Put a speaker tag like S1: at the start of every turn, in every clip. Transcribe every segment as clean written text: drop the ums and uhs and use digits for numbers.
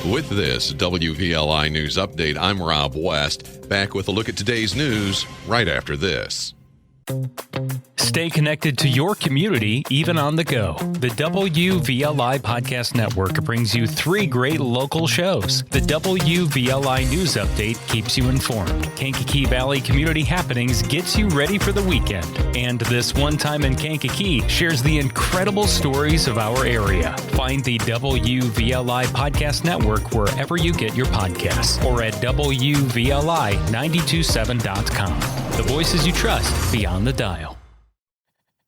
S1: With this WVLI News Update, I'm Rob West, back with a look at today's news right after this.
S2: Stay connected to your community, even on the go. The WVLI Podcast Network brings you 3 great local shows. The WVLI News Update keeps you informed. Kankakee Valley Community Happenings gets you ready for the weekend. And This One Time in Kankakee shares the incredible stories of our area. Find the WVLI Podcast Network wherever you get your podcasts or at WVLI927.com. The voices you trust beyond the dial.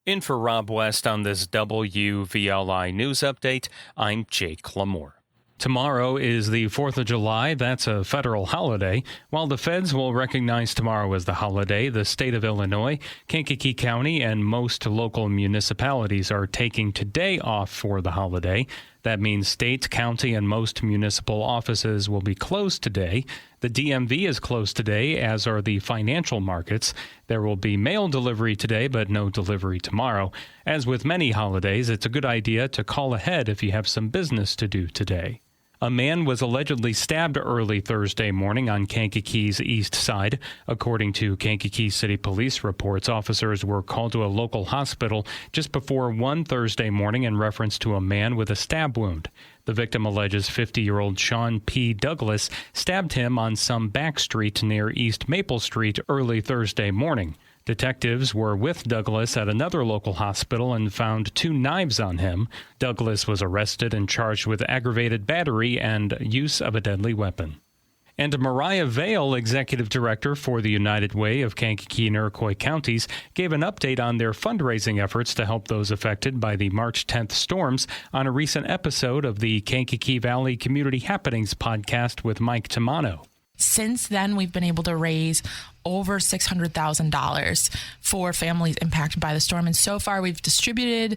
S2: In for Rob West on this WVLI News Update, I'm Jake LaMore. Tomorrow is the 4th of July. That's a federal holiday. While the feds will recognize tomorrow as the holiday, the state of Illinois, Kankakee County, and most local municipalities are taking today off for the holiday. That means state, county, and most municipal offices will be closed today. The DMV is closed today, as are the financial markets. There will be mail delivery today, but no delivery tomorrow. As with many holidays, it's a good idea to call ahead if you have some business to do today. A man was allegedly stabbed early Thursday morning on Kankakee's east side. According to Kankakee City Police reports, officers were called to a local hospital just before 1 Thursday morning in reference to a man with a stab wound. The victim alleges 50-year-old Sean P. Douglas stabbed him on some back street near East Maple Street early Thursday morning. Detectives were with Douglas at another local hospital and found 2 knives on him. Douglas was arrested and charged with aggravated battery and use of a deadly weapon. And Mariah Vail, executive director for the United Way of Kankakee and Iroquois counties, gave an update on their fundraising efforts to help those affected by the March 10th storms on a recent episode of the Kankakee Valley Community Happenings podcast with Mike Tamano.
S3: Since then, we've been able to raise over $600,000 for families impacted by the storm. And so far, we've distributed,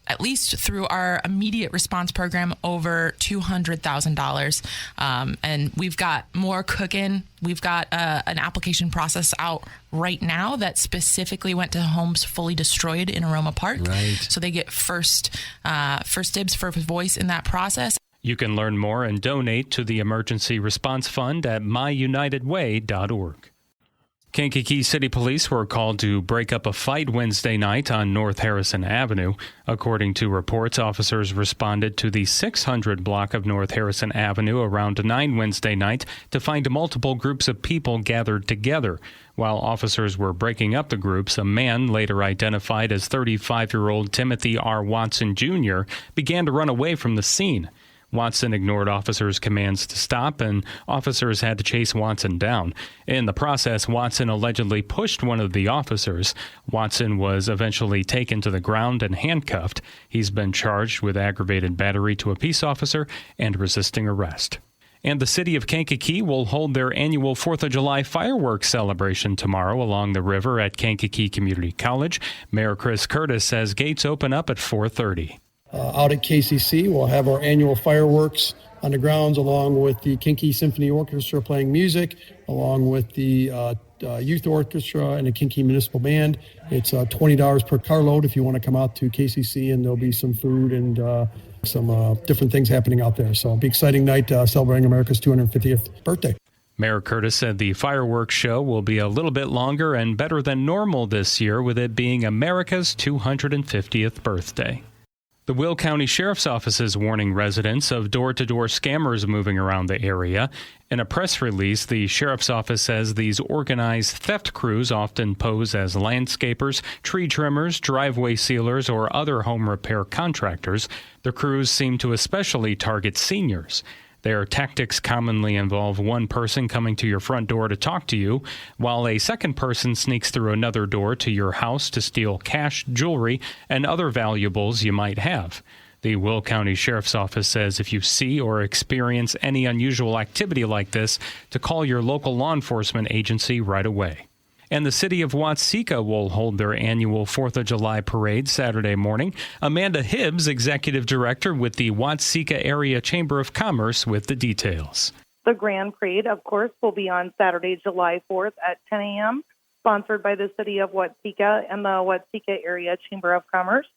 S3: at least through our immediate response program, over $200,000. And we've got more cooking. We've got an application process out right now that specifically went to homes fully destroyed in Aroma Park.
S2: Right.
S3: So they get first dibs for voice in that process.
S2: You can learn more and donate to the Emergency Response Fund at myunitedway.org. Kankakee City Police were called to break up a fight Wednesday night on North Harrison Avenue. According to reports, officers responded to the 600 block of North Harrison Avenue around 9 Wednesday night to find multiple groups of people gathered together. While officers were breaking up the groups, a man, later identified as 35-year-old Timothy R. Watson Jr., began to run away from the scene. Watson ignored officers' commands to stop, and officers had to chase Watson down. In the process, Watson allegedly pushed one of the officers. Watson was eventually taken to the ground and handcuffed. He's been charged with aggravated battery to a peace officer and resisting arrest. And the city of Kankakee will hold their annual 4th of July fireworks celebration tomorrow along the river at Kankakee Community College. Mayor Chris Curtis says gates open up at 4:30.
S4: Out at KCC, we'll have our annual fireworks on the grounds along with the Kimkey Symphony Orchestra playing music, along with the youth orchestra and the Kimkey Municipal Band. It's $20 per carload if you want to come out to KCC, and there'll be some food and some different things happening out there. So it'll be an exciting night celebrating America's 250th birthday.
S2: Mayor Curtis said the fireworks show will be a little bit longer and better than normal this year, with it being America's 250th birthday. The Will County Sheriff's Office is warning residents of door-to-door scammers moving around the area. In a press release, the Sheriff's Office says these organized theft crews often pose as landscapers, tree trimmers, driveway sealers, or other home repair contractors. The crews seem to especially target seniors. Their tactics commonly involve one person coming to your front door to talk to you, while a second person sneaks through another door to your house to steal cash, jewelry, and other valuables you might have. The Will County Sheriff's Office says if you see or experience any unusual activity like this, to call your local law enforcement agency right away. And the city of Watseka will hold their annual 4th of July parade Saturday morning. Amanda Hibbs, executive director with the Watseka Area Chamber of Commerce, with the details.
S5: The Grand Parade, of course, will be on Saturday, July 4th at 10 a.m., sponsored by the city of Watseka and the Watseka Area Chamber of Commerce.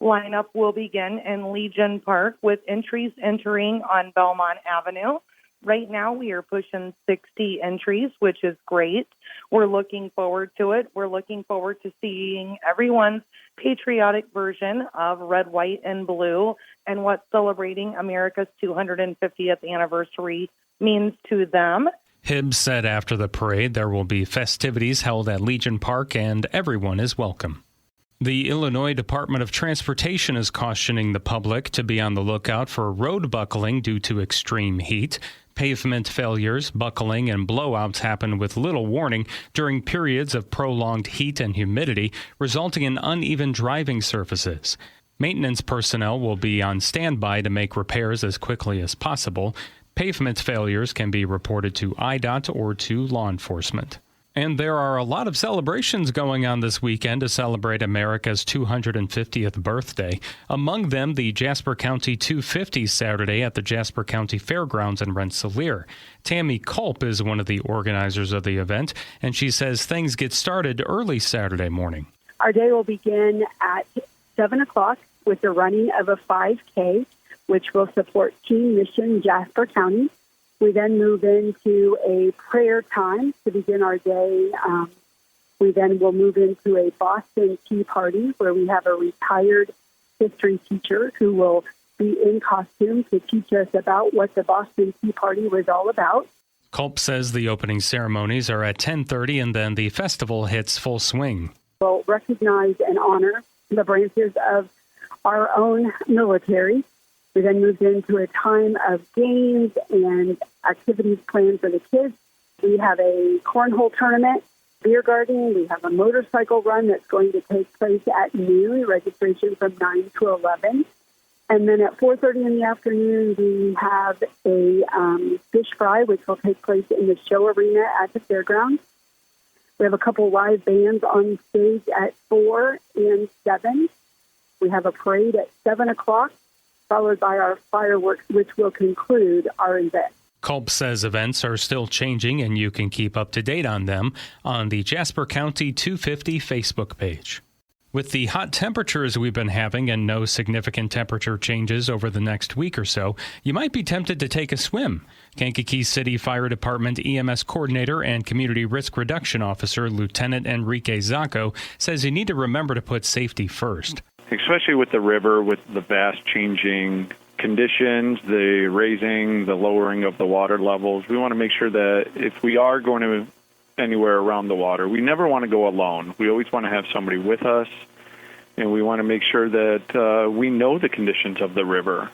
S5: lineup will begin in Legion Park with entries entering on Belmont Avenue. Right now, we are pushing 60 entries, which is great. We're looking forward to it. We're looking forward to seeing everyone's patriotic version of red, white, and blue and what celebrating America's 250th anniversary means to them.
S2: Hibbs said after the parade there will be festivities held at Legion Park and everyone is welcome. The Illinois Department of Transportation is cautioning the public to be on the lookout for road buckling due to extreme heat. Pavement failures, buckling, and blowouts happen with little warning during periods of prolonged heat and humidity, resulting in uneven driving surfaces. Maintenance personnel will be on standby to make repairs as quickly as possible. Pavement failures can be reported to IDOT or to law enforcement. And there are a lot of celebrations going on this weekend to celebrate America's 250th birthday. Among them, the Jasper County 250 Saturday at the Jasper County Fairgrounds in Rensselaer. Tammy Culp is one of the organizers of the event, and she says things get started early Saturday morning.
S6: Our day will begin at 7 o'clock with the running of a 5K, which will support Teen Mission Jasper County. We then move into a prayer time to begin our day. We then will move into a Boston Tea Party where we have a retired history teacher who will be in costume to teach us about what the Boston Tea Party was all about.
S2: Culp says the opening ceremonies are at 10:30 and then the festival hits full swing.
S6: We'll recognize and honor the branches of our own military. We then moved into a time of games and activities planned for the kids. We have a cornhole tournament, beer garden. We have a motorcycle run that's going to take place at noon, registration from 9 to 11. And then at 4:30 in the afternoon, we have a fish fry, which will take place in the show arena at the fairgrounds. We have a couple live bands on stage at 4 and 7. We have a parade at 7 o'clock. Followed by our fireworks, which will conclude our event.
S2: Culp says events are still changing and you can keep up to date on them on the Jasper County 250 Facebook page. With the hot temperatures we've been having and no significant temperature changes over the next week or so, you might be tempted to take a swim. Kankakee City Fire Department EMS Coordinator and Community Risk Reduction Officer Lieutenant Enrique Czako says you need to remember to put safety first.
S7: Especially with the river, with the vast changing conditions, the raising, the lowering of the water levels, we want to make sure that if we are going to anywhere around the water, we never want to go alone. We always want to have somebody with us, and we want to make sure that we know the conditions of the river.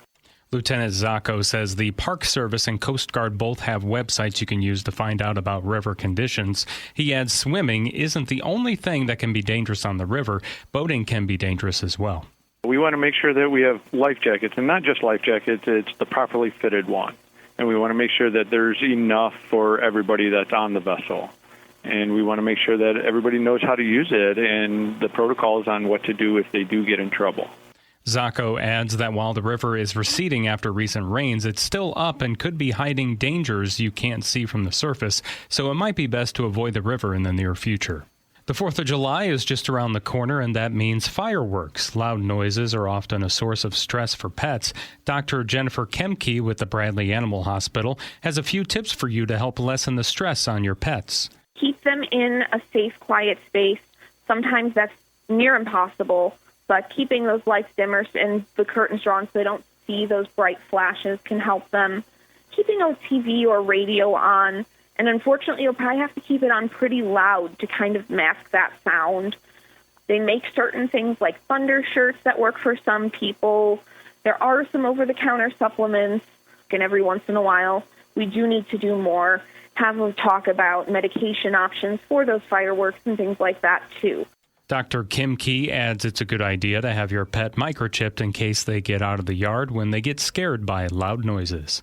S2: Lieutenant Czako says the Park Service and Coast Guard both have websites you can use to find out about river conditions. He adds swimming isn't the only thing that can be dangerous on the river. Boating can be dangerous as well.
S7: We want to make sure that we have life jackets, and not just life jackets, it's the properly fitted one. And we want to make sure that there's enough for everybody that's on the vessel. And we want to make sure that everybody knows how to use it and the protocols on what to do if they do get in trouble.
S2: Czako adds that while the river is receding after recent rains, it's still up and could be hiding dangers you can't see from the surface, so it might be best to avoid the river in the near future. The 4th of July is just around the corner, and that means fireworks. Loud noises are often a source of stress for pets. Dr. Jennifer Kimkey with the Bradley Animal Hospital has a few tips for you to help lessen the stress on your pets.
S8: Keep them in a safe, quiet space. Sometimes that's near impossible. But keeping those lights dimmers and the curtains drawn so they don't see those bright flashes can help them. Keeping a TV or radio on, and unfortunately you'll probably have to keep it on pretty loud to kind of mask that sound. They make certain things like thunder shirts that work for some people. There are some over-the-counter supplements, and every once in a while we do need to do more. Have a talk about medication options for those fireworks and things like that too.
S2: Dr. Kimkey adds it's a good idea to have your pet microchipped in case they get out of the yard when they get scared by loud noises.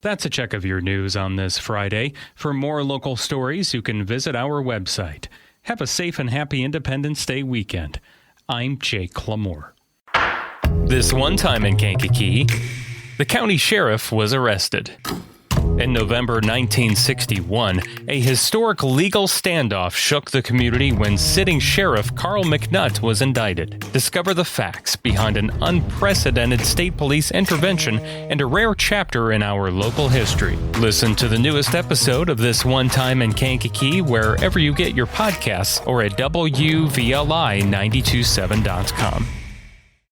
S2: That's a check of your news on this Friday. For more local stories, you can visit our website. Have a safe and happy Independence Day weekend. I'm Jake LaMore. This one time in Kankakee, the county sheriff was arrested. In November 1961, a historic legal standoff shook the community when sitting Sheriff Carl McNutt was indicted. Discover the facts behind an unprecedented state police intervention and a rare chapter in our local history. Listen to the newest episode of This One Time in Kankakee wherever you get your podcasts or at WVLI927.com.